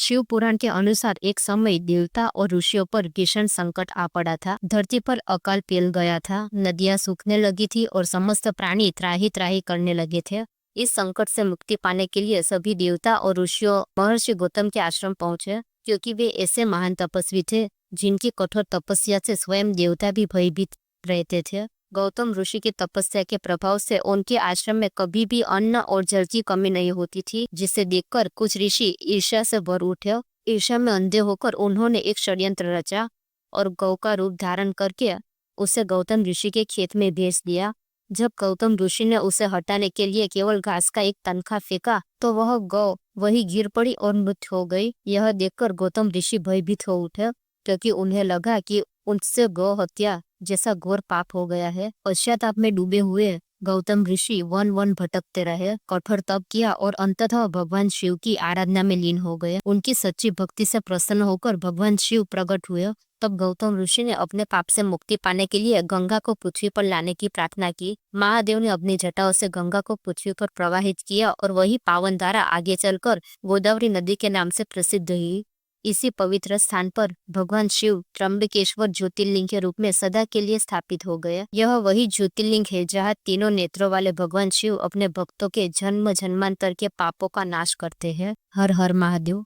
शिव पुराण के अनुसार एक समय देवता और ऋषियों पर भीषण संकट आ पड़ा था। धरती पर अकाल फैल गया था, नदियां सूखने लगी थी और समस्त प्राणी त्राही त्राही करने लगे थे। इस संकट से मुक्ति पाने के लिए सभी देवता और ऋषियों महर्षि गौतम के आश्रम पहुंचे, क्योंकि वे ऐसे महान तपस्वी थे जिनकी कठोर तपस्या से स्वयं देवता भी भयभीत रहते थे। गौतम ऋषि की तपस्या के प्रभाव से उनके आश्रम में कभी भी अन्न और जल की कमी नहीं होती थी, जिसे देखकर कुछ ऋषि ईर्ष्या से भर उठे। ईर्ष्या में अंधे होकर उन्होंने एक षड्यंत्र रचा और गौ का रूप धारण करके उसे गौतम ऋषि के खेत में भेज दिया। जब गौतम ऋषि ने उसे हटाने के लिए केवल घास का एक तनखा फेंका तो वह गौ वही गिर पड़ी और मृत हो गई। यह देखकर गौतम ऋषि भयभीत हो उठे, क्योंकि उन्हें लगा कि उनसे गौ हत्या जैसा घोर पाप हो गया है। पश्चाताप में डूबे हुए गौतम ऋषि वन वन भटकते रहे, कठोर तप किया और अंततः भगवान शिव की आराधना में लीन हो गए। उनकी सच्ची भक्ति से प्रसन्न होकर भगवान शिव प्रकट हुए। तब गौतम ऋषि ने अपने पाप से मुक्ति पाने के लिए गंगा को पृथ्वी पर लाने की प्रार्थना की। महादेव ने अपनी जटाओं से गंगा को पृथ्वी पर प्रवाहित किया और वही पावन धारा आगे चलकर गोदावरी नदी के नाम से प्रसिद्ध हुई। इसी पवित्र स्थान पर भगवान शिव त्र्यंबकेश्वर ज्योतिर्लिंग के रूप में सदा के लिए स्थापित हो गए। यह वही ज्योतिर्लिंग है जहाँ तीनों नेत्रों वाले भगवान शिव अपने भक्तों के जन्म जन्मांतर के पापों का नाश करते हैं। हर हर महादेव।